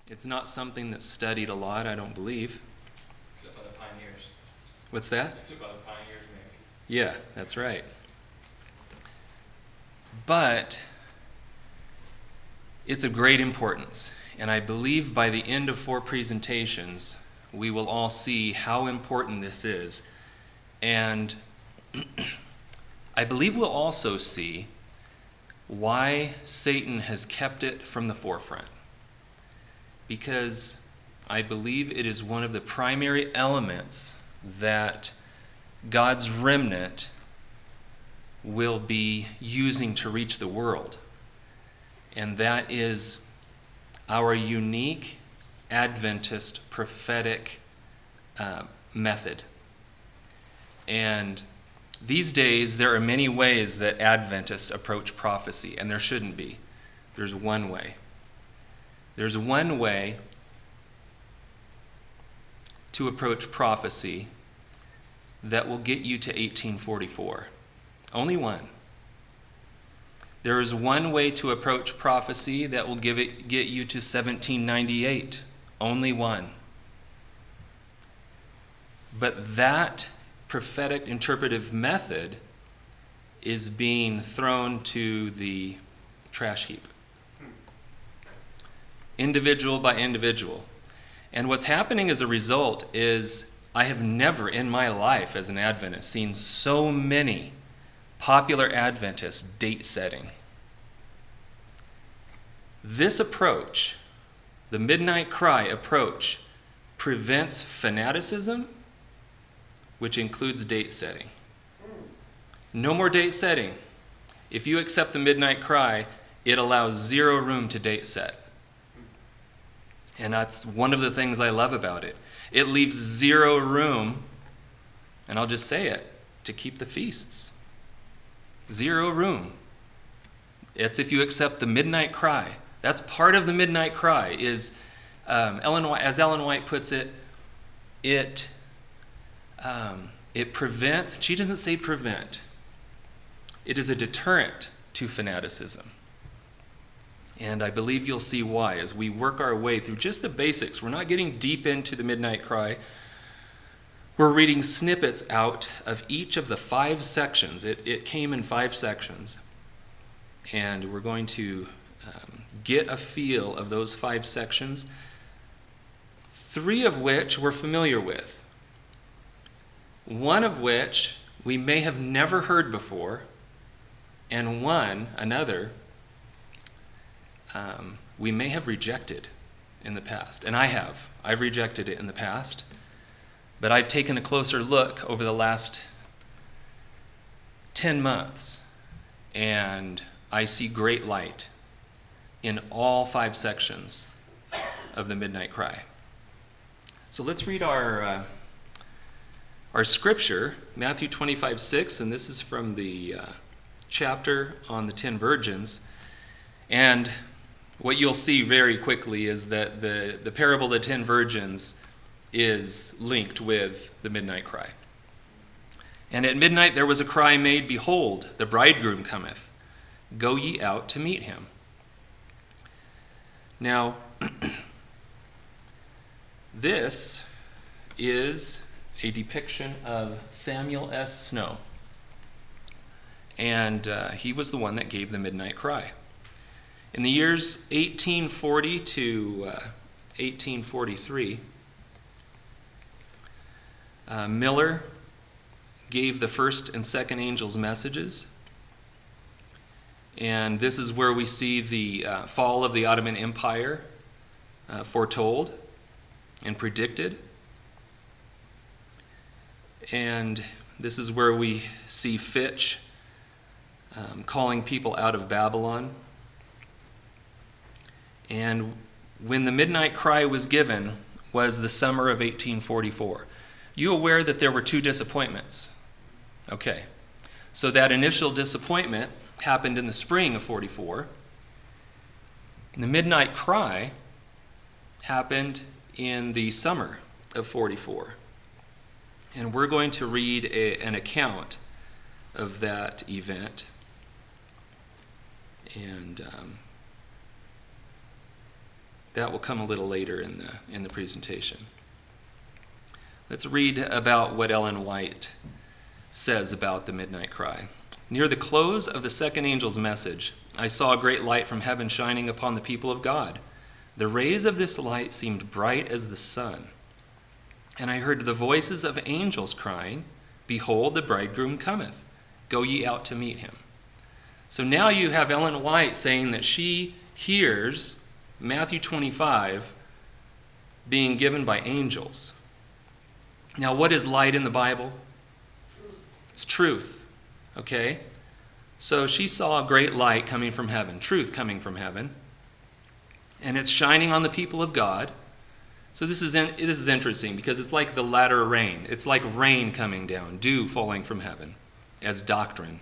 It's not something that's studied a lot, I don't believe. Except by the pioneers. What's that? Except by the pioneers, maybe. Yeah, that's right. But it's of great importance, and I believe by the end of 4 presentations, we will all see how important this is. And I believe we'll also see why Satan has kept it from the forefront. Because I believe it is one of the primary elements that God's remnant will be using to reach the world. And that is our unique Adventist prophetic method. And these days, there are many ways that Adventists approach prophecy, and there shouldn't be. There's one way. There's one way to approach prophecy that will get you to 1844. Only one. There is one way to approach prophecy that will get you to 1798. Only one. But that prophetic interpretive method is being thrown to the trash heap. Individual by individual. And what's happening as a result is I have never in my life as an Adventist seen so many popular Adventists date setting. This approach, the midnight cry approach, prevents fanaticism, which includes date setting. No more date setting. If you accept the midnight cry, it allows zero room to date set. And that's one of the things I love about it. It leaves zero room, and I'll just say it, to keep the feasts. Zero room. It's if you accept the midnight cry. That's part of the midnight cry is, as Ellen White puts it, it prevents, she doesn't say prevent, it is a deterrent to fanaticism. And I believe you'll see why as we work our way through just the basics. We're not getting deep into the midnight cry. We're reading snippets out of each of the 5 sections. It came in 5 sections. And we're going to get a feel of those 5 sections, 3 of which we're familiar with. One of which we may have never heard before, and another, we may have rejected in the past. And I have. I've rejected it in the past. But I've taken a closer look over the last 10 months, and I see great light in all 5 sections of the Midnight Cry. So let's read our scripture, Matthew 25:6, and this is from the chapter on the 10 virgins. And what you'll see very quickly is that the parable of the 10 virgins is linked with the midnight cry. And at midnight there was a cry made, "Behold, the bridegroom cometh. Go ye out to meet him." Now, this is a depiction of Samuel S. Snow. And he was the one that gave the midnight cry. In the years 1840 to 1843, Miller gave the first and second angels' messages. And this is where we see the fall of the Ottoman Empire foretold and predicted. And this is where we see Fitch calling people out of Babylon. And when the midnight cry was given was the summer of 1844. You aware that there were 2 disappointments? Okay. So that initial disappointment happened in the spring of 44. And the midnight cry happened in the summer of 44. And we're going to read an account of that event. And that will come a little later in the presentation. Let's read about what Ellen White says about the midnight cry. Near the close of the second angel's message, I saw a great light from heaven shining upon the people of God. The rays of this light seemed bright as the sun. And I heard the voices of angels crying, Behold, the bridegroom cometh. Go ye out to meet him. So now you have Ellen White saying that she hears Matthew 25 being given by angels. Now, what is light in the Bible? It's truth. Okay? So she saw a great light coming from heaven, truth coming from heaven, and it's shining on the people of God. So this is interesting because it's like the latter rain. It's like rain coming down, dew falling from heaven as doctrine.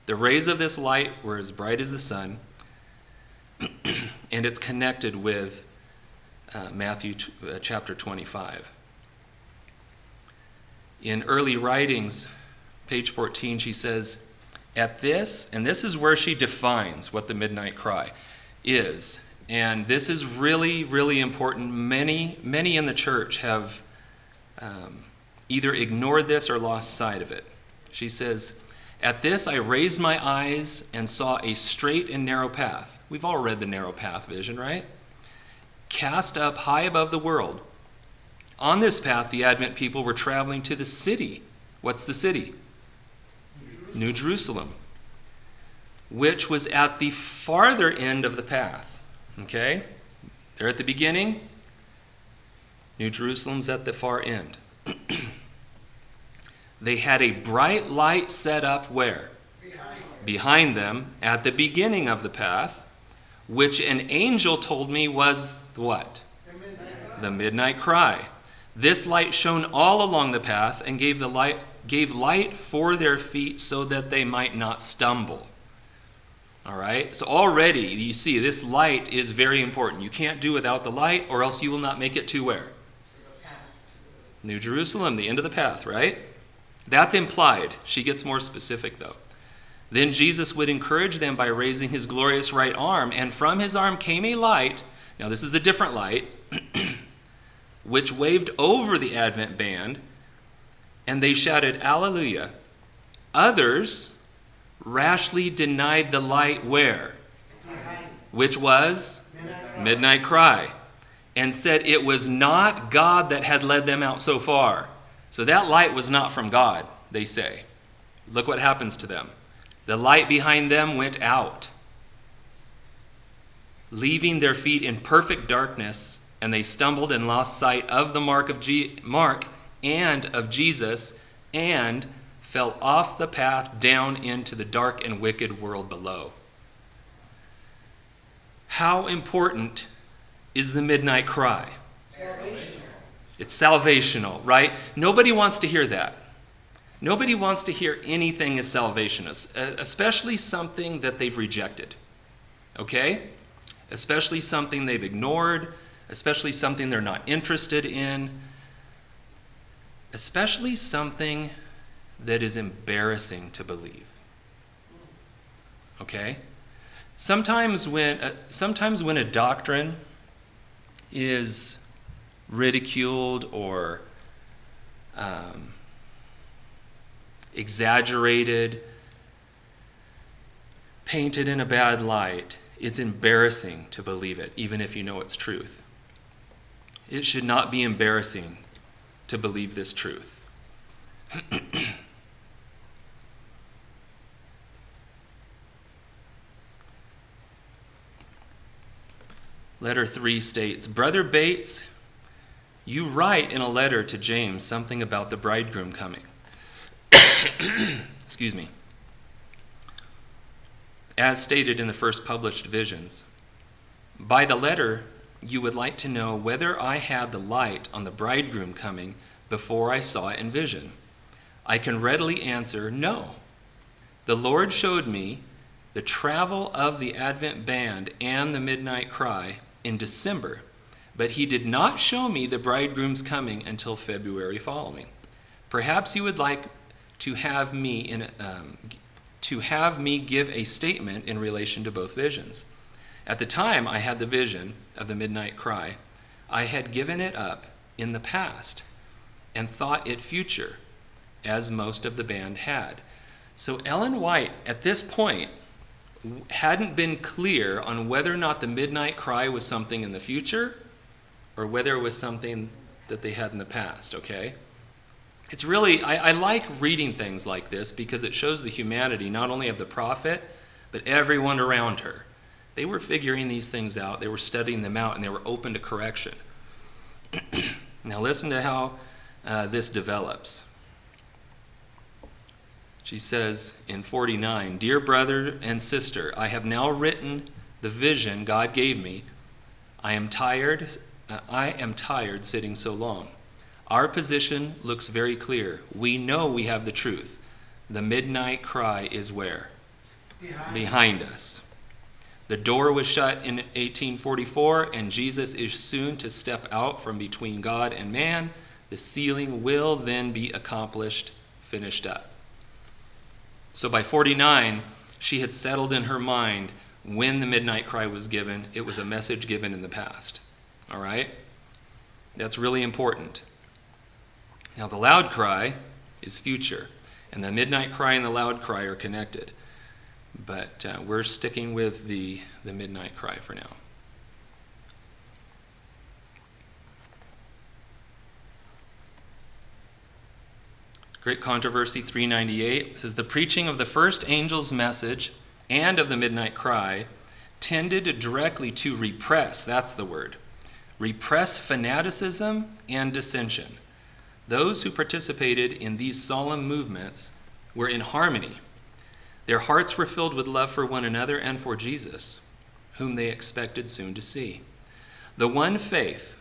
The rays of this light were as bright as the sun, and it's connected with Matthew chapter 25. In early writings, page 14, she says, at this, and this is where she defines what the midnight cry is. And this is really, really important. Many in the church have either ignored this or lost sight of it. She says, at this I raised my eyes and saw a straight and narrow path. We've all read the narrow path vision, right? Cast up high above the world. On this path, the Advent people were traveling to the city. What's the city? New Jerusalem, which was at the farther end of the path. Okay? They're at the beginning. New Jerusalem's at the far end. They had a bright light set up where? Behind them, at the beginning of the path, which an angel told me was what? The midnight cry. This light shone all along the path and gave light for their feet so that they might not stumble. All right? So already you see this light is very important. You can't do without the light or else you will not make it to where? New Jerusalem, the end of the path, right? That's implied. She gets more specific though. Then Jesus would encourage them by raising his glorious right arm, and from his arm came a light. Now this is a different light, which waved over the Advent band, and they shouted, Alleluia. Others rashly denied the light where? Which was? Midnight cry. And said it was not God that had led them out so far. So that light was not from God, they say. Look what happens to them. The light behind them went out, leaving their feet in perfect darkness, and they stumbled and lost sight of the mark and of Jesus, and fell off the path down into the dark and wicked world below. How important is the midnight cry? Salvational. It's salvational, right? Nobody wants to hear that. Nobody wants to hear anything as salvationist, especially something that they've rejected. Okay? Especially something they've ignored, especially something they're not interested in, especially something that is embarrassing to believe. Okay? Sometimes when a doctrine is ridiculed or exaggerated, painted in a bad light, it's embarrassing to believe it, even if you know it's truth. It should not be embarrassing to believe this truth. Letter 3 states, Brother Bates, you write in a letter to James something about the bridegroom coming. Excuse me. As stated in the first published visions, by the letter, you would like to know whether I had the light on the bridegroom coming before I saw it in vision. I can readily answer, no. The Lord showed me the travel of the Advent band and the midnight cry in December, but he did not show me the bridegroom's coming until February following. Perhaps you would like to have me to have me give a statement in relation to both visions. At the time I had the vision of the midnight cry, I had given it up in the past and thought it future, as most of the band had. So Ellen White, at this point, hadn't been clear on whether or not the midnight cry was something in the future or whether it was something that they had in the past, okay? It's really, I like reading things like this because it shows the humanity not only of the prophet, but everyone around her. They were figuring these things out, they were studying them out, and they were open to correction. Now listen to how this develops. She says in 49, "Dear brother and sister, I have now written the vision God gave me. I am tired sitting so long. Our position looks very clear. We know we have the truth. The midnight cry is where? Behind us. The door was shut in 1844, and Jesus is soon to step out from between God and man. The sealing will then be accomplished, finished up." So by 49, she had settled in her mind when the midnight cry was given. It was a message given in the past. All right? That's really important. Now the loud cry is future, and the midnight cry and the loud cry are connected. But we're sticking with the midnight cry for now. Great Controversy 398 says, "The preaching of the first angel's message and of the midnight cry tended directly to repress," that's the word, "repress fanaticism and dissension. Those who participated in these solemn movements were in harmony. Their hearts were filled with love for one another and for Jesus, whom they expected soon to see. The one faith,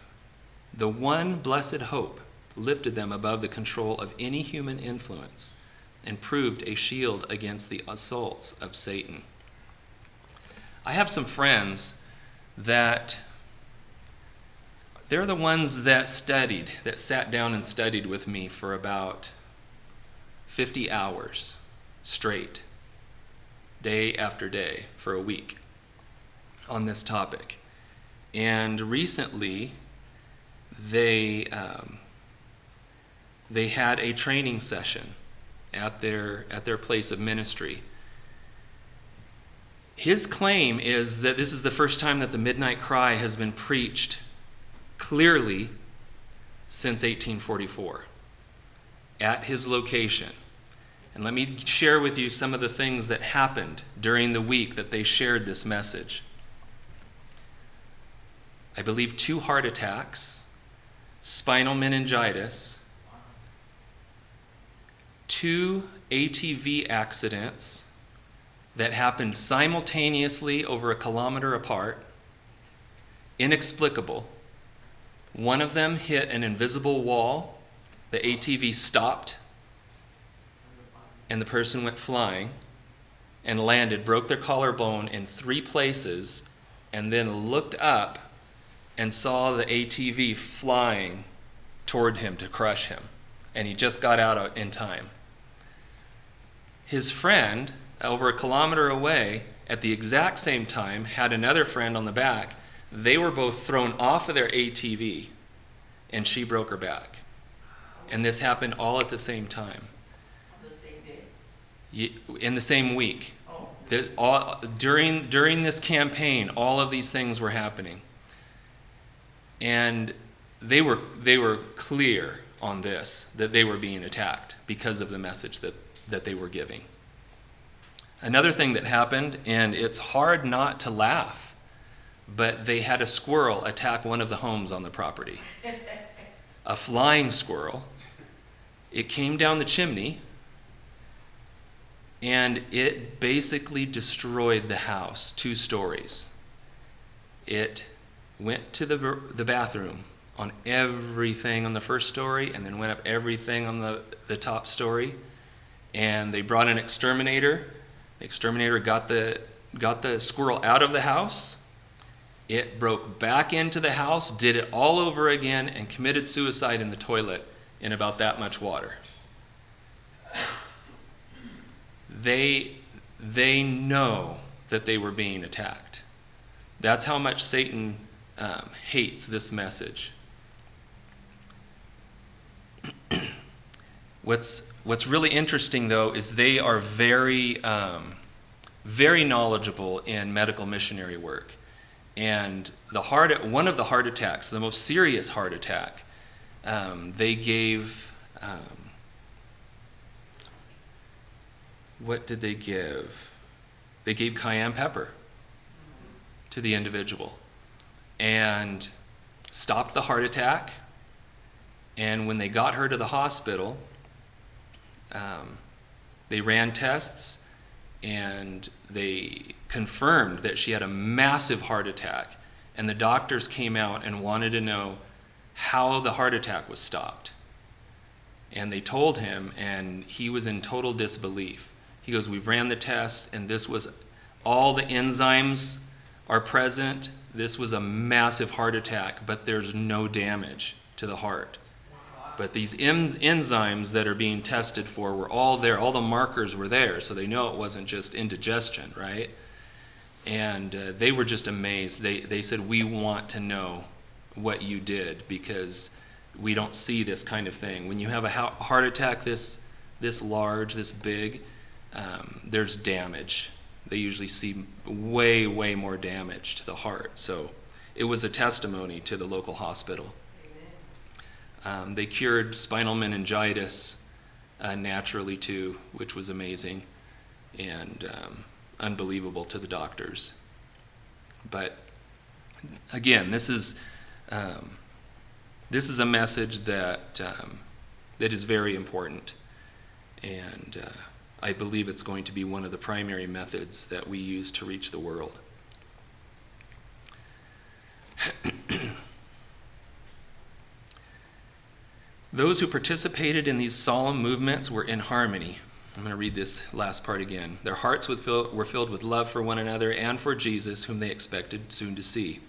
the one blessed hope, lifted them above the control of any human influence and proved a shield against the assaults of Satan." I have some friends that they're the ones that sat down and studied with me for about 50 hours straight, day after day, for a week on this topic. And recently, they had a training session at their place of ministry. His claim is that this is the first time that the midnight cry has been preached clearly since 1844 at his location. And let me share with you some of the things that happened during the week that they shared this message. I believe 2 heart attacks, spinal meningitis, 2 ATV accidents that happened simultaneously over a kilometer apart, inexplicable. One of them hit an invisible wall, the ATV stopped, and the person went flying and landed, broke their collarbone in 3 places, and then looked up and saw the ATV flying toward him to crush him. And he just got out in time. His friend, over a kilometer away, at the exact same time, had another friend on the back. They were both thrown off of their ATV, and she broke her back. And this happened all at the same time. On the same day? In the same week. Oh. During this campaign, all of these things were happening. And they were clear on this, that they were being attacked because of the message that they were giving. Another thing that happened, and it's hard not to laugh, but they had a squirrel attack one of the homes on the property. A flying squirrel. It came down the chimney, and it basically destroyed the house, 2 stories. It went to the bathroom on everything on the first story, and then went up everything on the top story. And they brought an exterminator. The exterminator got the squirrel out of the house. It broke back into the house, did it all over again, and committed suicide in the toilet in about that much water. they know that they were being attacked. That's how much Satan hates this message. What's really interesting, though, is they are very, very knowledgeable in medical missionary work. And one of the heart attacks, the most serious heart attack, they gave, what did they give? They gave cayenne pepper to the individual and stopped the heart attack. And when they got her to the hospital, they ran tests and they confirmed that she had a massive heart attack. And the doctors came out and wanted to know how the heart attack was stopped. And they told him, and he was in total disbelief. He goes, "We've ran the test, and this was all the enzymes are present. This was a massive heart attack, but there's no damage to the heart." But these enzymes that are being tested for were all there. All the markers were there, so they know it wasn't just indigestion, right? And they were just amazed. They said, "We want to know what you did, because we don't see this kind of thing. When you have a heart attack this large, this big, there's damage. They usually see way, way more damage to the heart." So it was a testimony to the local hospital. They cured spinal meningitis naturally too, which was amazing and unbelievable to the doctors. But again, this is a message that is very important, and I believe it's going to be one of the primary methods that we use to reach the world. Those who participated in these solemn movements were in harmony. I'm going to read this last part again. Their hearts were filled with love for one another and for Jesus, whom they expected soon to see.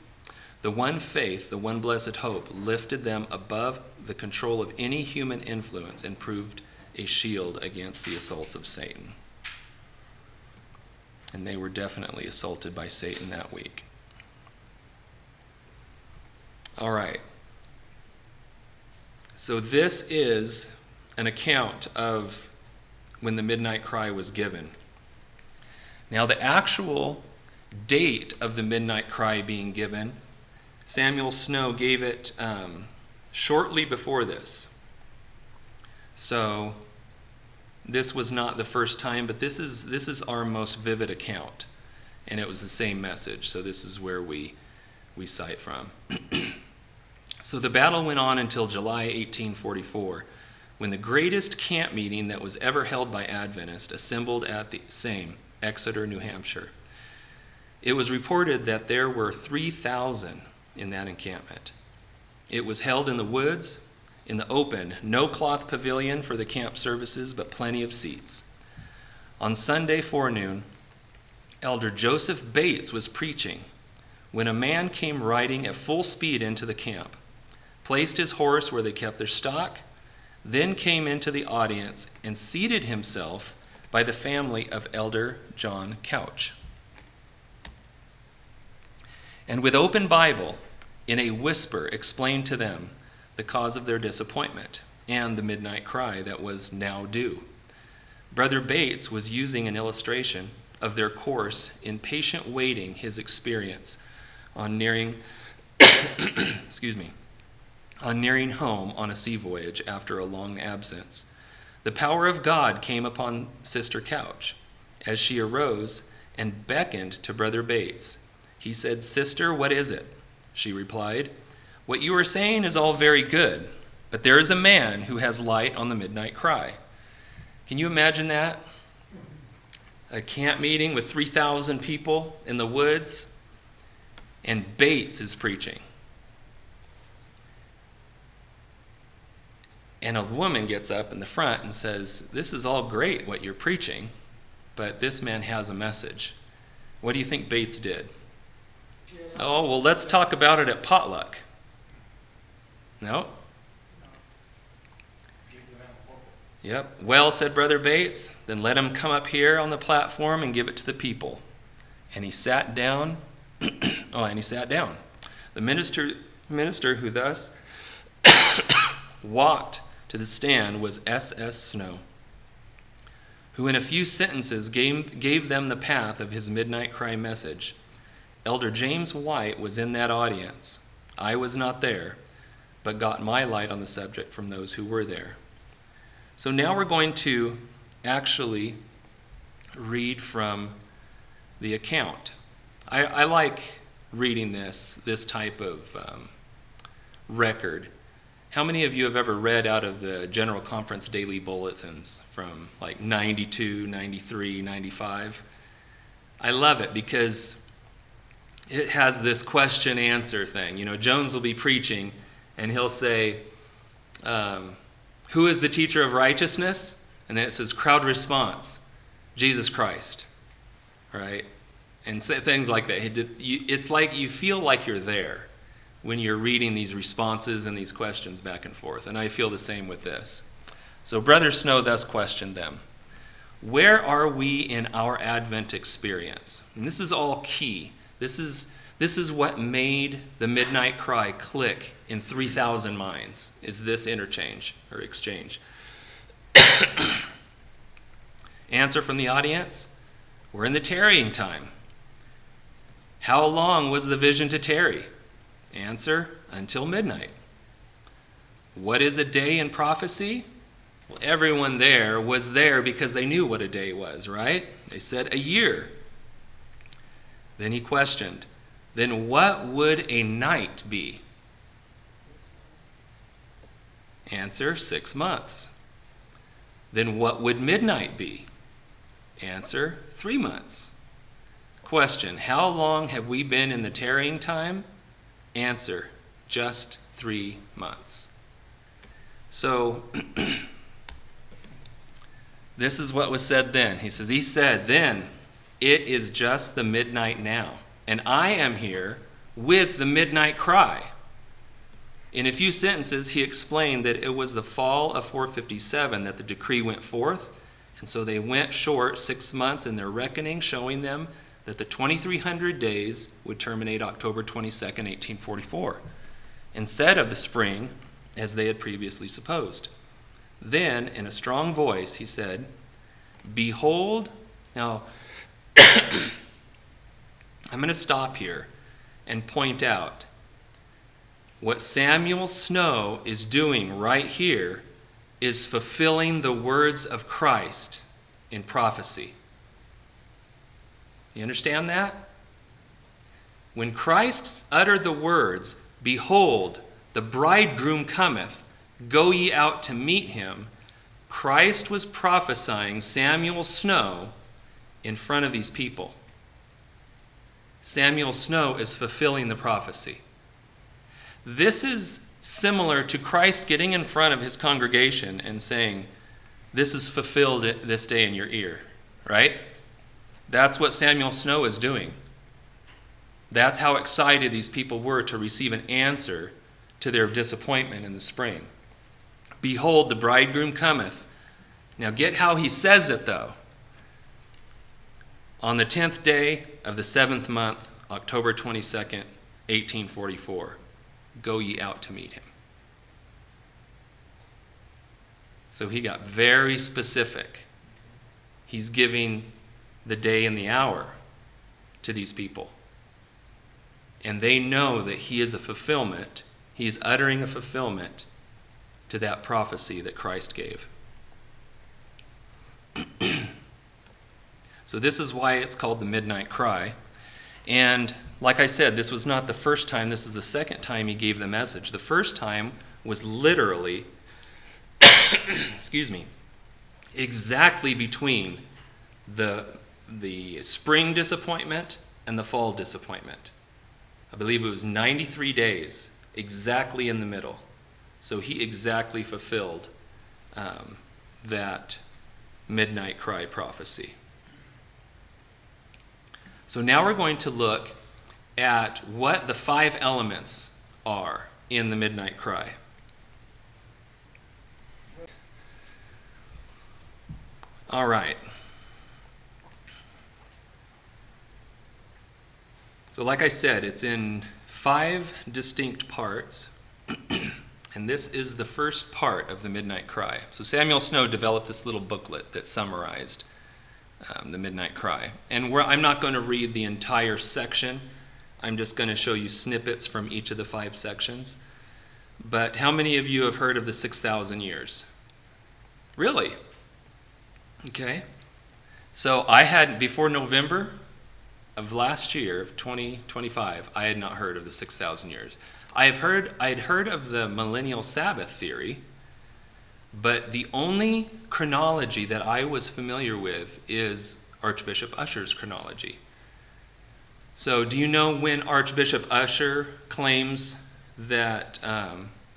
The one faith, the one blessed hope, lifted them above the control of any human influence and proved a shield against the assaults of Satan. And they were definitely assaulted by Satan that week. All right. So this is an account of when the midnight cry was given. Now, the actual date of the midnight cry being given, Samuel Snow gave it shortly before this. So this was not the first time, but this is our most vivid account, and it was the same message. So this is where we cite from. So the battle went on until July 1844, when the greatest camp meeting that was ever held by Adventists assembled at the same Exeter, New Hampshire. It was reported that there were 3,000 in that encampment. It was held in the woods, in the open, no cloth pavilion for the camp services, but plenty of seats. On Sunday forenoon, Elder Joseph Bates was preaching when a man came riding at full speed into the camp, placed his horse where they kept their stock, then came into the audience and seated himself by the family of Elder John Couch. And with open Bible, in a whisper, explained to them the cause of their disappointment and the midnight cry that was now due. Brother Bates was using an illustration of their course in patient waiting, his experience on nearing on nearing home on a sea voyage after a long absence. The power of God came upon Sister Couch as she arose and beckoned to Brother Bates. He said, "Sister, what is it?" She replied, "What you are saying is all very good, but there is a man who has light on the midnight cry." Can you imagine that? A camp meeting with 3,000 people in the woods, and Bates is preaching. And a woman gets up in the front and says, "This is all great what you're preaching, but this man has a message." What do you think Bates did? "Oh, well, let's talk about it at potluck." No? Yep. Well, said Brother Bates, then let him come up here on the platform and give it to the people. And he sat down. And he sat down. The minister who thus walked to the stand was S.S. Snow, who in a few sentences gave them the path of his midnight cry message. Elder James White was in that audience. I was not there, but got my light on the subject from those who were there. So now we're going to actually read from the account. I like reading this type of record. How many of you have ever read out of the General Conference daily bulletins from like 92, 93, 95? I love it because it has this question-answer thing. You know, Jones will be preaching and he'll say, who is the teacher of righteousness? And then it says crowd response, Jesus Christ, right? And things like that. It's like you feel like you're there when you're reading these responses and these questions back and forth. And I feel the same with this. So Brother Snow thus questioned them. Where are we in our Advent experience? And this is all key. This is what made the midnight cry click in 3,000 minds, is this interchange or exchange. Answer from the audience, we're in the tarrying time. How long was the vision to tarry? Answer, until midnight. What is a day in prophecy? Well, everyone there was there because they knew what a day was, right? They said a year. Then he questioned, then what would a night be? Answer, 6 months. Then what would midnight be? Answer, 3 months. Question, how long have we been in the tarrying time? Answer, just 3 months. So, this is what was said then. He said then, it is just the midnight now, and I am here with the midnight cry. In a few sentences, he explained that it was the fall of 457 that the decree went forth, and so they went short 6 months in their reckoning, showing them that the 2300 days would terminate October 22nd, 1844, instead of the spring, as they had previously supposed. Then, in a strong voice, he said, behold, now, I'm going to stop here and point out what Samuel Snow is doing right here is fulfilling the words of Christ in prophecy. You understand that? When Christ uttered the words, behold, the bridegroom cometh, go ye out to meet him, Christ was prophesying Samuel Snow in front of these people. Samuel Snow is fulfilling the prophecy. This is similar to Christ getting in front of his congregation and saying, this is fulfilled this day in your ear, right? That's what Samuel Snow is doing. That's how excited these people were to receive an answer to their disappointment in the spring. Behold, the bridegroom cometh. Now get how he says it, though. On the 10th day of the 7th month, October 22nd, 1844, go ye out to meet him. So he got very specific. He's giving the day and the hour to these people. And they know that he is a fulfillment. He is uttering a fulfillment to that prophecy that Christ gave. So this is why it's called the midnight cry. And like I said, this was not the first time. This is the second time he gave the message. The first time was literally, exactly between the spring disappointment and the fall disappointment. I believe it was 93 days, exactly in the middle. So he exactly fulfilled that midnight cry prophecy. So now we're going to look at what the 5 elements are in the midnight cry. All right. So like I said, it's in 5 distinct parts. And this is the first part of the Midnight Cry. So Samuel Snow developed this little booklet that summarized the Midnight Cry. And I'm not going to read the entire section. I'm just going to show you snippets from each of the 5 sections. But how many of you have heard of the 6,000 years? Really? Okay. So I had, before November of last year, of 2025, I had not heard of the 6,000 years. I had heard of the millennial Sabbath theory, but the only chronology that I was familiar with is Archbishop Usher's chronology. So do you know when Archbishop Usher claims that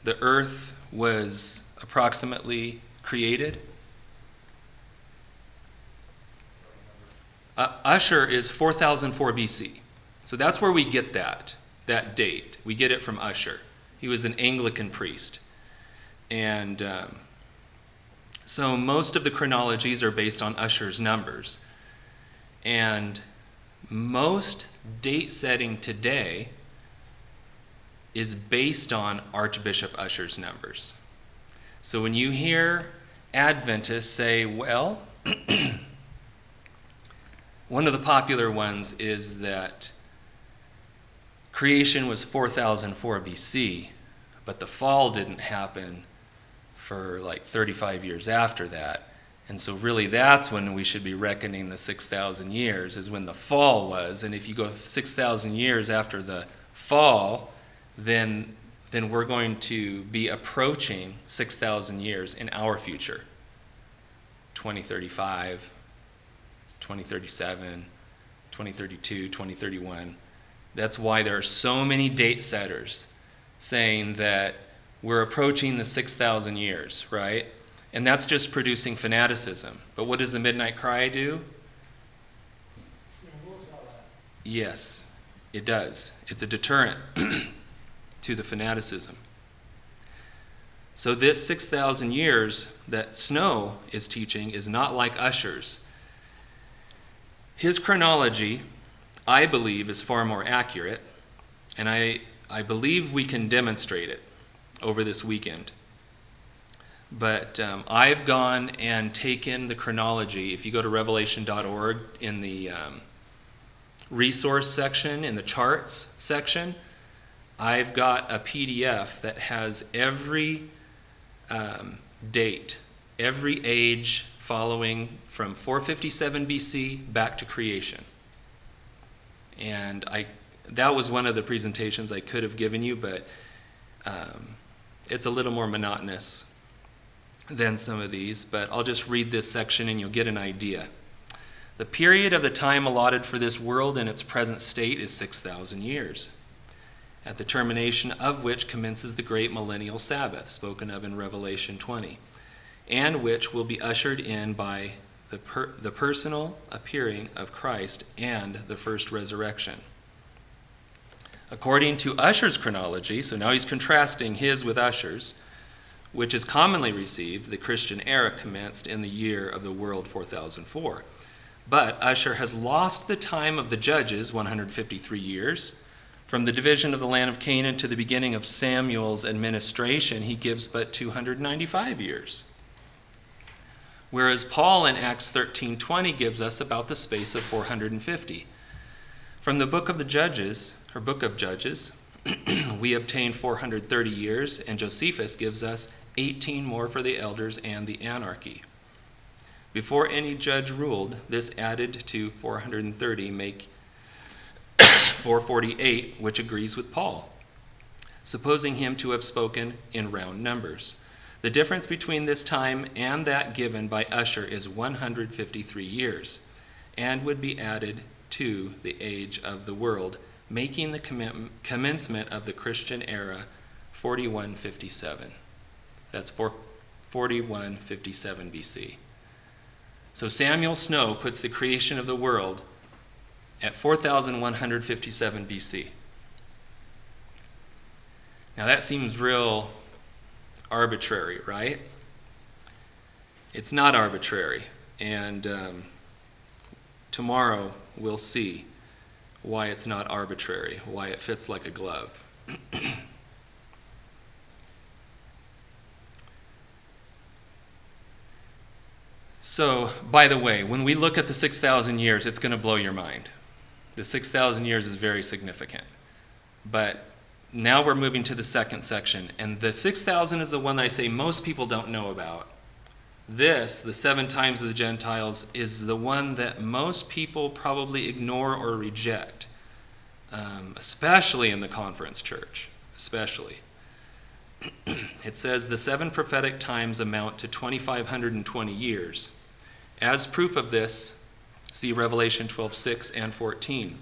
the earth was approximately created? Usher is 4004 BC. So that's where we get that date. We get it from Usher. He was an Anglican priest. And so most of the chronologies are based on Usher's numbers. And most date setting today is based on Archbishop Usher's numbers. So when you hear Adventists say, well, one of the popular ones is that creation was 4004 BC, but the fall didn't happen for like 35 years after that. And so really that's when we should be reckoning the 6,000 years, is when the fall was. And if you go 6,000 years after the fall, then we're going to be approaching 6,000 years in our future. 2035, 2037, 2032, 2031. That's why there are so many date setters saying that we're approaching the 6,000 years, right? And that's just producing fanaticism. But what does the Midnight Cry do? Yes, it does. It's a deterrent to the fanaticism. So this 6,000 years that Snow is teaching is not like Usher's. His chronology, I believe, is far more accurate, and I believe we can demonstrate it over this weekend. But I've gone and taken the chronology. If you go to revelation.org, in the resource section, in the charts section, I've got a PDF that has every date, every age following from 457 BC back to creation. And that was one of the presentations I could have given you, but it's a little more monotonous than some of these, but I'll just read this section and you'll get an idea. The period of the time allotted for this world in its present state is 6,000 years, at the termination of which commences the great millennial Sabbath, spoken of in Revelation 20, and which will be ushered in by the personal appearing of Christ and the first resurrection. According to Usher's chronology, so now he's contrasting his with Usher's, which is commonly received, the Christian era commenced in the year of the world 4004. But Usher has lost the time of the judges, 153 years. From the division of the land of Canaan to the beginning of Samuel's administration, he gives but 295 years. Whereas Paul in Acts 13:20 gives us about the space of 450. From the book of Judges, we obtain 430 years, and Josephus gives us 18 more for the elders and the anarchy. Before any judge ruled, this added to 430 make 448, which agrees with Paul, supposing him to have spoken in round numbers. The difference between this time and that given by Usher is 153 years, and would be added to the age of the world, making the commencement of the Christian era 4157. That's 4157 BC. So Samuel Snow puts the creation of the world at 4157 BC. Now that seems real arbitrary, right? It's not arbitrary. And tomorrow we'll see why it's not arbitrary, why it fits like a glove. So, by the way, when we look at the 6,000 years, it's going to blow your mind. The 6,000 years is very significant. But now we're moving to the second section, and the 6,000 is the one I say most people don't know about. This, the 7 times of the Gentiles, is the one that most people probably ignore or reject, especially in the conference church, especially. It says the 7 prophetic times amount to 2,520 years. As proof of this, see Revelation 12:6 and 14,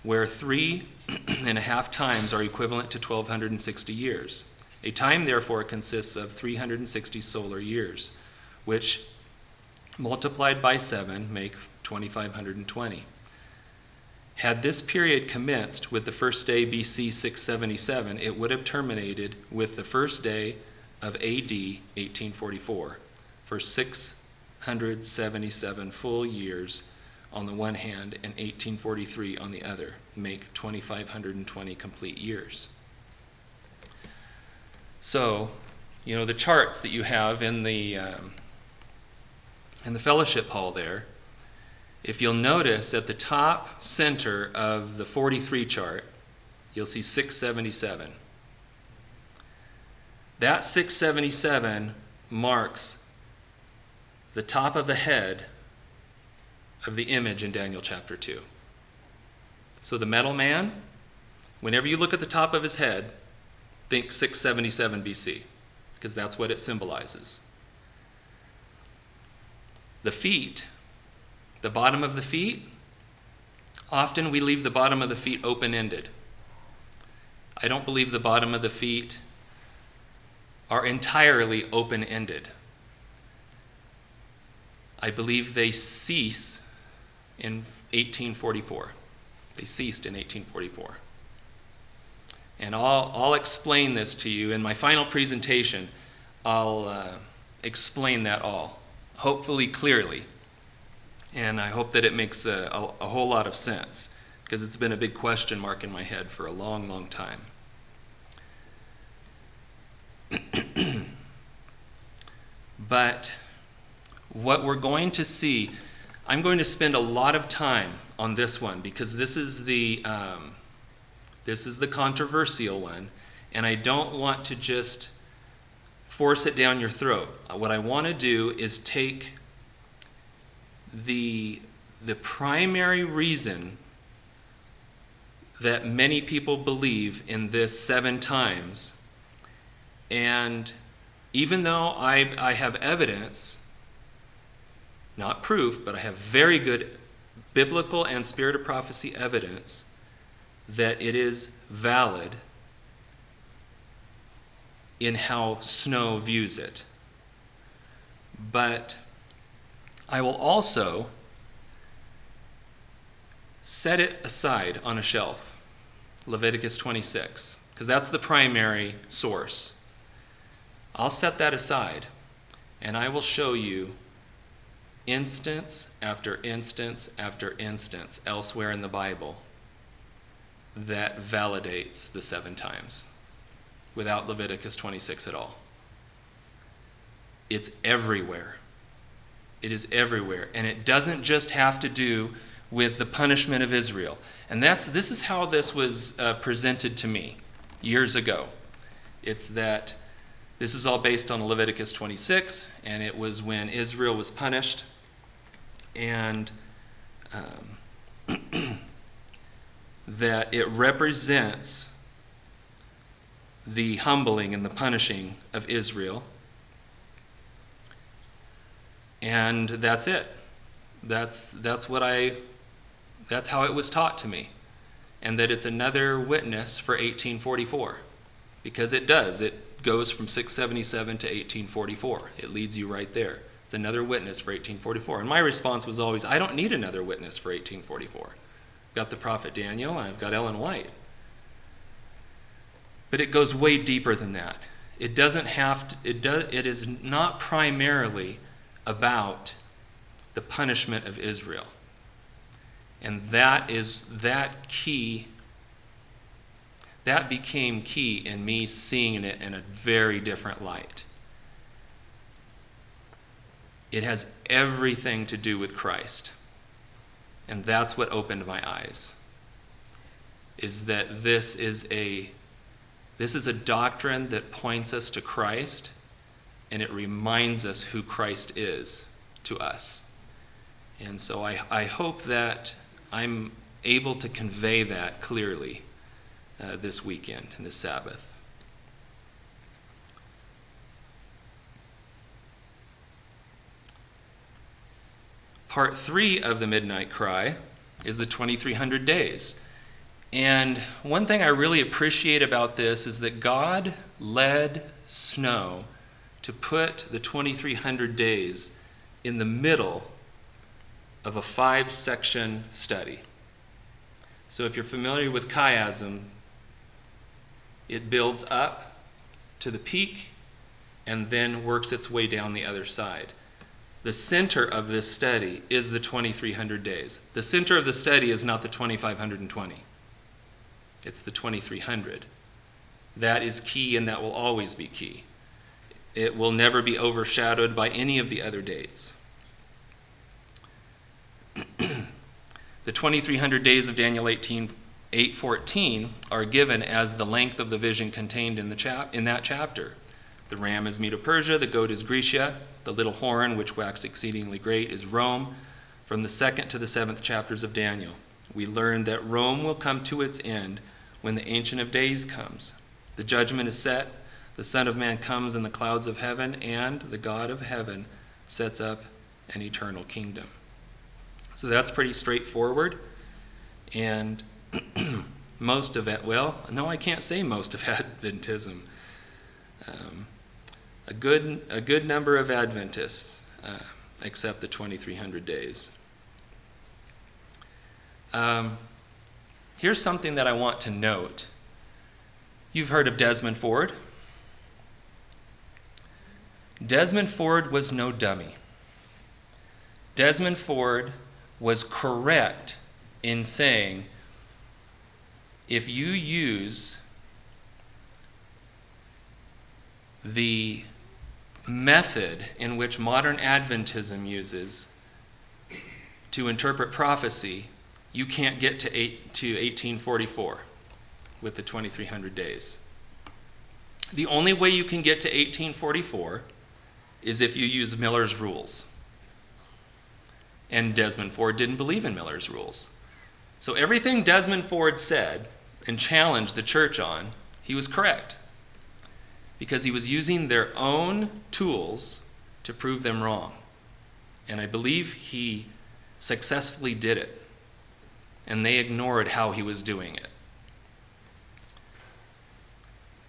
where 3.5 times are equivalent to 1,260 years. A time, therefore, consists of 360 solar years, which, multiplied by 7, make 2,520. Had this period commenced with the first day BC 677, it would have terminated with the first day of AD 1844 for 677 full years on the one hand and 1843 on the other, make 2,520 complete years. So, the charts that you have in the fellowship hall there, if you'll notice at the top center of the 43 chart, you'll see 677. That 677 marks the top of the head of the image in Daniel chapter 2. So the metal man, whenever you look at the top of his head, think 677 BC, because that's what it symbolizes. The feet, the bottom of the feet, often we leave the bottom of the feet open-ended. I don't believe the bottom of the feet are entirely open-ended. I believe they cease in 1844. They ceased in 1844. And I'll explain this to you in my final presentation. I'll explain that all, hopefully clearly. And I hope that it makes a whole lot of sense, because it's been a big question mark in my head for a long, long time. But what we're going to see, I'm going to spend a lot of time on this one, because this is the controversial one, and I don't want to just force it down your throat. What I want to do is take the primary reason that many people believe in this 7 times, and even though I have evidence, not proof, but I have very good biblical and spirit of prophecy evidence that it is valid in how Snow views it. But I will also set it aside on a shelf, Leviticus 26, because that's the primary source. I'll set that aside, and I will show you instance after instance after instance elsewhere in the Bible that validates the 7 times without Leviticus 26 at all. It's everywhere. It is everywhere. And it doesn't just have to do with the punishment of Israel. And this is how this was presented to me years ago. It's that this is all based on Leviticus 26, and it was when Israel was punished, and that it represents the humbling and the punishing of Israel. And that's it. That's how it was taught to me. And that it's another witness for 1844. Because it does. It goes from 677 to 1844. It leads you right there. It's another witness for 1844. And my response was always, I don't need another witness for 1844. I've got the prophet Daniel, and I've got Ellen White. But it goes way deeper than that. It doesn't have to, it is not primarily about the punishment of Israel. And that became key in me seeing it in a very different light. It has everything to do with Christ. And that's what opened my eyes. Is that this is a doctrine that points us to Christ, and it reminds us who Christ is to us. And so I hope that I'm able to convey that clearly this weekend and this Sabbath. Part 3 of the Midnight Cry is the 2300 days. And one thing I really appreciate about this is that God led Snow to put the 2300 days in the middle of a 5-section study. So if you're familiar with chiasm, it builds up to the peak and then works its way down the other side. The center of this study is the 2300 days. The center of the study is not the 2520. It's the 2300. That is key, and that will always be key. It will never be overshadowed by any of the other dates. The 2300 days of Daniel 8:14 are given as the length of the vision contained in that chapter. The ram is Medo-Persia, the goat is Grecia, the little horn, which waxed exceedingly great, is Rome. From the 2nd to the 7th chapters of Daniel, we learn that Rome will come to its end when the Ancient of Days comes. The judgment is set, the Son of Man comes in the clouds of heaven, and the God of heaven sets up an eternal kingdom. So that's pretty straightforward. And most of it, well, no, I can't say most of Adventism. A good number of Adventists accept the 2300 days. Here's something that I want to note. You've heard of Desmond Ford. Desmond Ford was no dummy. Desmond Ford was correct in saying, if you use the method in which modern Adventism uses to interpret prophecy, you can't get to 1844 with the 2300 days. The only way you can get to 1844 is if you use Miller's rules. And Desmond Ford didn't believe in Miller's rules. So everything Desmond Ford said and challenged the church on, he was correct, because he was using their own tools to prove them wrong. And I believe he successfully did it. And they ignored how he was doing it.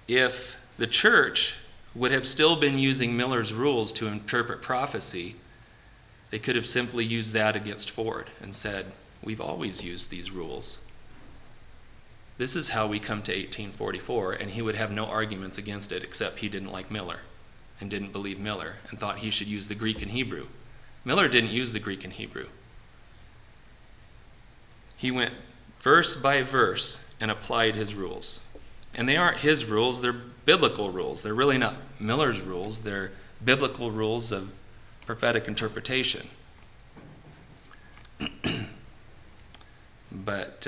If the church would have still been using Miller's rules to interpret prophecy, they could have simply used that against Ford and said, we've always used these rules. This is how we come to 1844, and he would have no arguments against it, except he didn't like Miller and didn't believe Miller and thought he should use the Greek and Hebrew. Miller didn't use the Greek and Hebrew. He went verse by verse and applied his rules. And they aren't his rules, they're biblical rules. They're really not Miller's rules, they're biblical rules of prophetic interpretation. But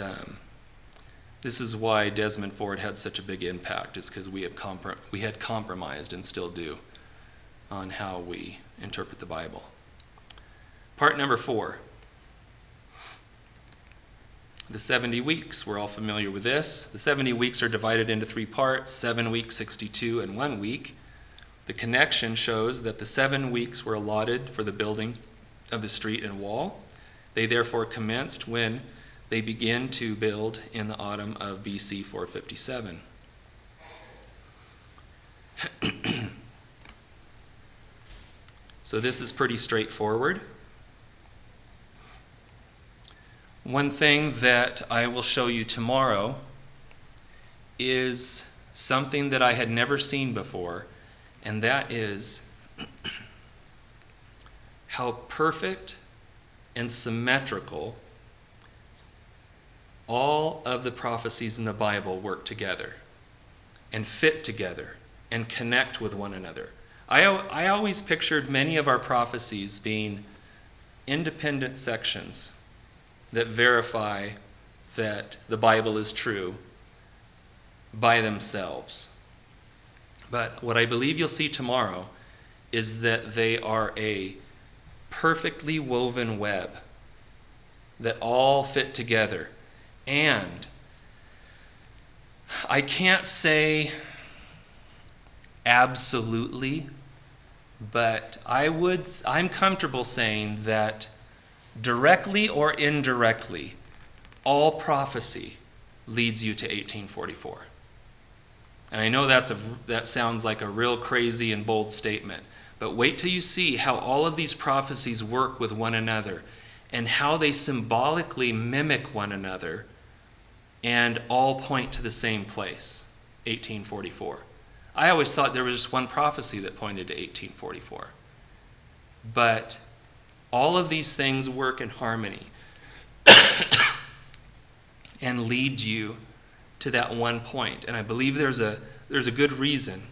this is why Desmond Ford had such a big impact, is because we had compromised, and still do, on how we interpret the Bible. Part number 4. The 70 weeks. We're all familiar with this. The 70 weeks are divided into 3 parts, 7 weeks, 62, and 1 week. The connection shows that the 7 weeks were allotted for the building of the street and wall. They therefore commenced when they began to build in the autumn of BC 457. So this is pretty straightforward. One thing that I will show you tomorrow is something that I had never seen before, and that is how perfect and symmetrical, all of the prophecies in the Bible work together and fit together and connect with one another. I always pictured many of our prophecies being independent sections that verify that the Bible is true by themselves. But what I believe you'll see tomorrow is that they are a perfectly woven web that all fit together. And I can't say absolutely, but I'm comfortable saying that directly or indirectly, all prophecy leads you to 1844. And I know that sounds like a real crazy and bold statement, but wait till you see how all of these prophecies work with one another and how they symbolically mimic one another and all point to the same place, 1844. I always thought there was just one prophecy that pointed to 1844. But all of these things work in harmony and lead you to that one point. And I believe there's a good reason.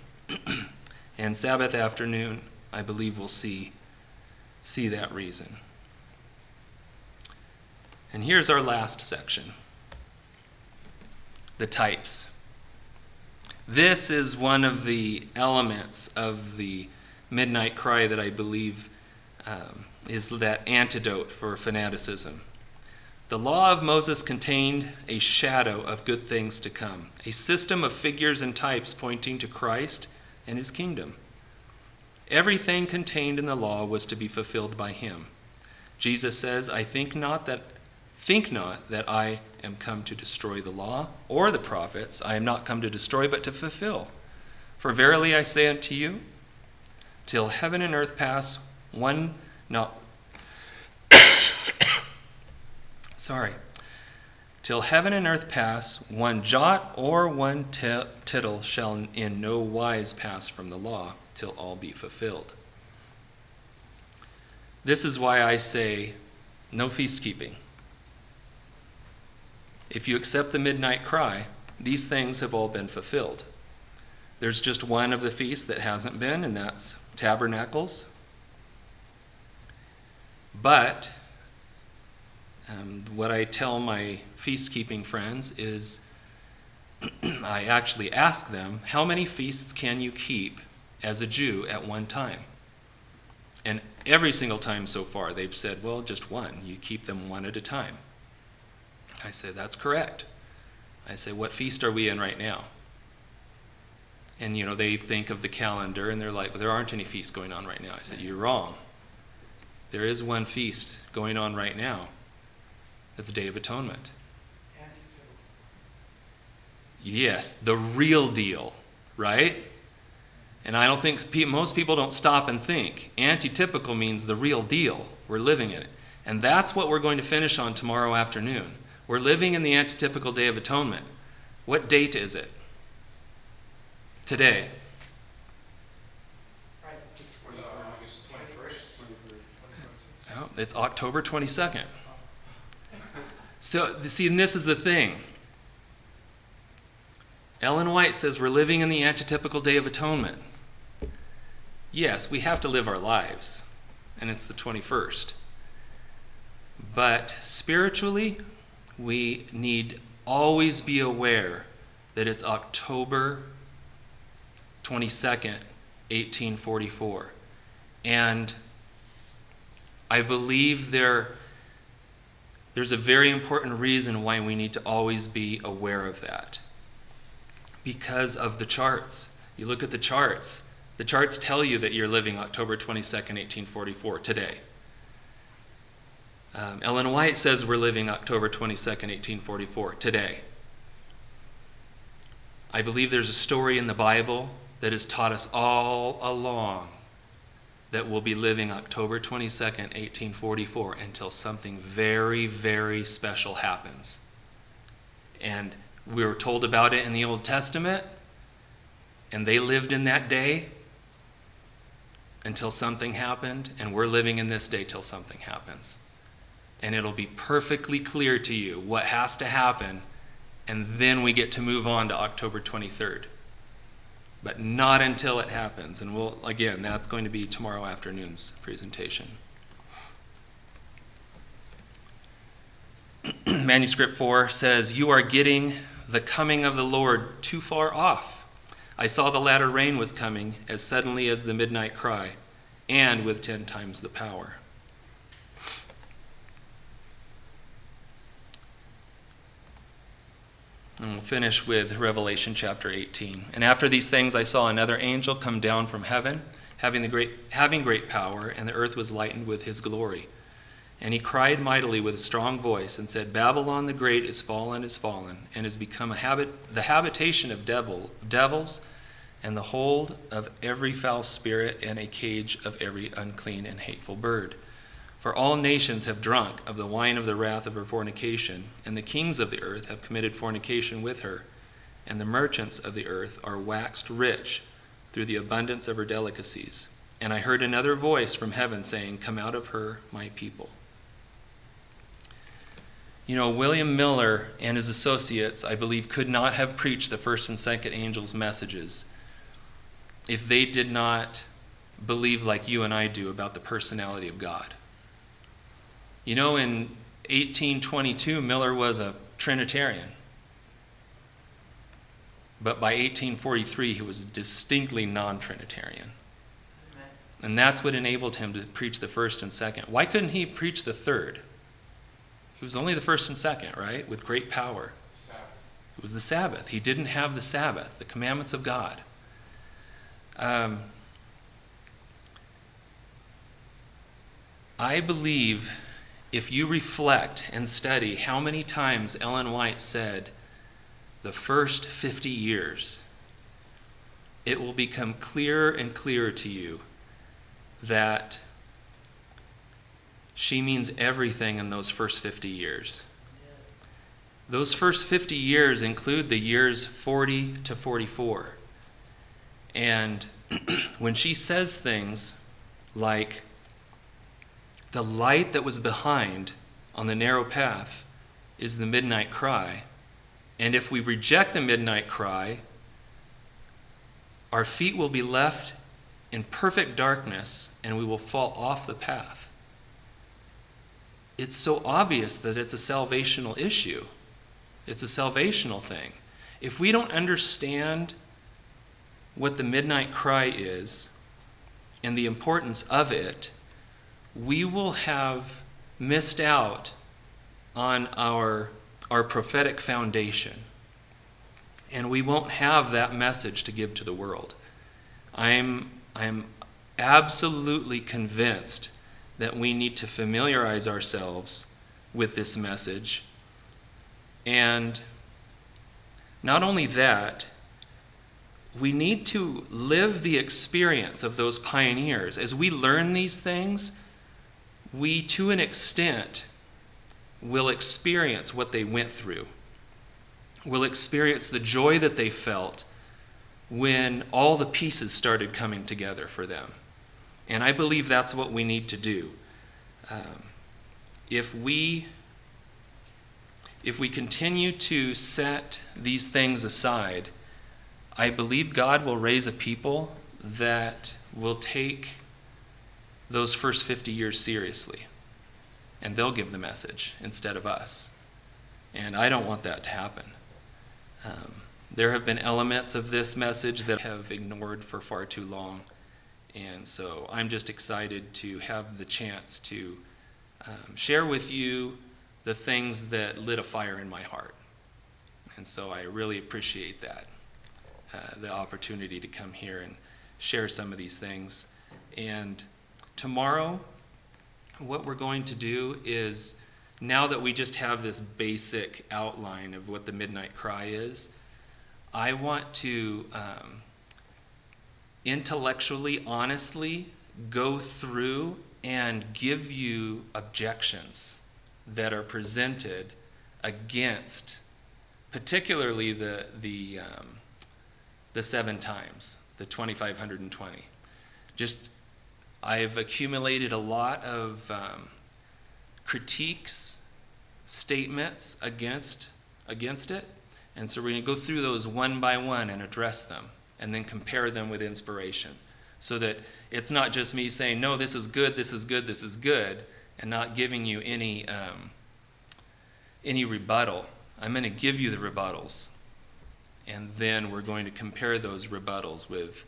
And Sabbath afternoon, I believe we'll see that reason. And here's our last section. The types. This is one of the elements of the midnight cry that I believe is that antidote for fanaticism. The law of Moses contained a shadow of good things to come, a system of figures and types pointing to Christ and his kingdom. Everything contained in the law was to be fulfilled by him. Jesus says, I think not that I am come to destroy the law or the prophets. I am not come to destroy, but to fulfill. For verily I say unto you, till heaven and earth pass, till heaven and earth pass, one jot or one tittle shall in no wise pass from the law, till all be fulfilled. This is why I say, no feast keeping. If you accept the midnight cry, these things have all been fulfilled. There's just one of the feasts that hasn't been, and that's Tabernacles. But what I tell my feast-keeping friends is I actually ask them, how many feasts can you keep as a Jew at one time? And every single time so far, they've said, well, just one. You keep them one at a time. I say, that's correct. I say, what feast are we in right now? And, they think of the calendar, and they're like, well, there aren't any feasts going on right now. I said, you're wrong. There is one feast going on right now. That's the Day of Atonement. Yes, the real deal, right? And I don't think most people don't stop and think. Antitypical means the real deal. We're living in it. And that's what we're going to finish on tomorrow afternoon. We're living in the antitypical Day of Atonement. What date is it? Today. August 21st. Oh, it's October 22nd. So, see, and this is the thing. Ellen White says we're living in the antitypical Day of Atonement. Yes, we have to live our lives, and it's the 21st. But spiritually, we need always be aware that it's October 22nd, 1844. And I believe there's a very important reason why we need to always be aware of that. Because of the charts. You look at the charts. The charts tell you that you're living October 22nd, 1844, today. Ellen White says we're living October 22nd, 1844, today. I believe there's a story in the Bible that has taught us all along that we'll be living October 22nd, 1844 until something very, very special happens. And we were told about it in the Old Testament, and they lived in that day until something happened, and we're living in this day till something happens. and it'll be perfectly clear to you what has to happen, and then we get to move on to October 23rd. But not until it happens. And again, that's going to be tomorrow afternoon's presentation. Manuscript 4 says, "You are getting the coming of the Lord too far off. I saw the latter rain was coming as suddenly as the midnight cry, and with 10 times the power." And we'll finish with Revelation chapter 18. "And after these things I saw another angel come down from heaven, having great power, and the earth was lightened with his glory. And he cried mightily with a strong voice and said, Babylon the Great is fallen, and has become the habitation of devils, and the hold of every foul spirit, and a cage of every unclean and hateful bird. For all nations have drunk of the wine of the wrath of her fornication, and the kings of the earth have committed fornication with her, and the merchants of the earth are waxed rich through the abundance of her delicacies. And I heard another voice from heaven saying, Come out of her, my people." You know, William Miller and his associates, I believe, could not have preached the first and second angels' messages if they did not believe like you and I do about the personality of God. You know, in 1822, Miller was a Trinitarian. But by 1843, he was distinctly non-Trinitarian. And that's what enabled him to preach the first and second. Why couldn't he preach the third? He was only the first and second, right? With great power. Sabbath. It was the Sabbath. He didn't have the Sabbath, the commandments of God. I believe if you reflect and study how many times Ellen White said the first 50 years, it will become clearer and clearer to you that she means everything in those first 50 years. Those first 50 years include the years 40 to 44. And when she says things like, the light that was behind on the narrow path is the midnight cry, and if we reject the midnight cry, our feet will be left in perfect darkness and we will fall off the path. It's so obvious that it's a salvational issue. It's a salvational thing. If we don't understand what the midnight cry is and the importance of it, we will have missed out on our prophetic foundation. And we won't have that message to give to the world. I'm absolutely convinced that we need to familiarize ourselves with this message. And not only that, we need to live the experience of those pioneers. As we learn these things, we, to an extent, will experience what they went through. We'll experience the joy that they felt when all the pieces started coming together for them. And I believe that's what we need to do. If we continue to set these things aside, I believe God will raise a people that will take those first 50 years seriously. And they'll give the message instead of us. And I don't want that to happen. There have been elements of this message that have ignored for far too long. And so I'm just excited to have the chance to share with you the things that lit a fire in my heart. And so I really appreciate that, the opportunity to come here and share some of these things. And tomorrow, what we're going to do is, now that we just have this basic outline of what the midnight cry is, I want to intellectually, honestly go through and give you objections that are presented against particularly the 7 times, the 2,520. I've accumulated a lot of critiques, statements against it. And so we're going to go through those one by one and address them, and then compare them with inspiration, so that it's not just me saying, no, this is good, this is good, this is good, and not giving you any rebuttal. I'm going to give you the rebuttals, and then we're going to compare those rebuttals with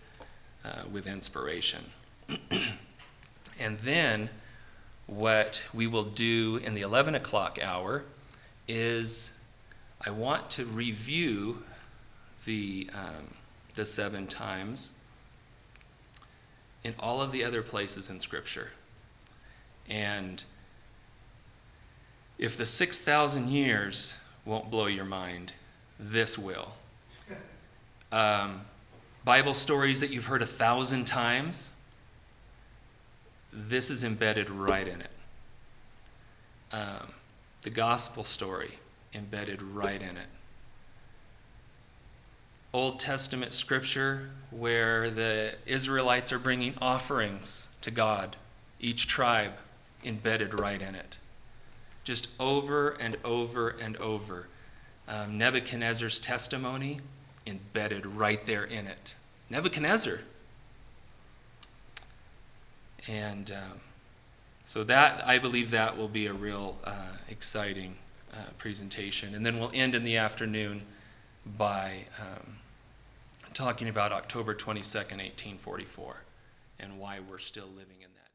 inspiration. And then what we will do in the 11 o'clock hour is I want to review the 7 times in all of the other places in Scripture. And if the 6,000 years won't blow your mind, this will. Bible stories that you've heard 1,000 times, this is embedded right in it. The gospel story, embedded right in it. Old Testament scripture where the Israelites are bringing offerings to God, each tribe embedded right in it. Just over and over and over. Nebuchadnezzar's testimony embedded right there in it. Nebuchadnezzar. And so that, I believe that will be a real exciting presentation. And then we'll end in the afternoon by talking about October 22nd, 1844, and why we're still living in that.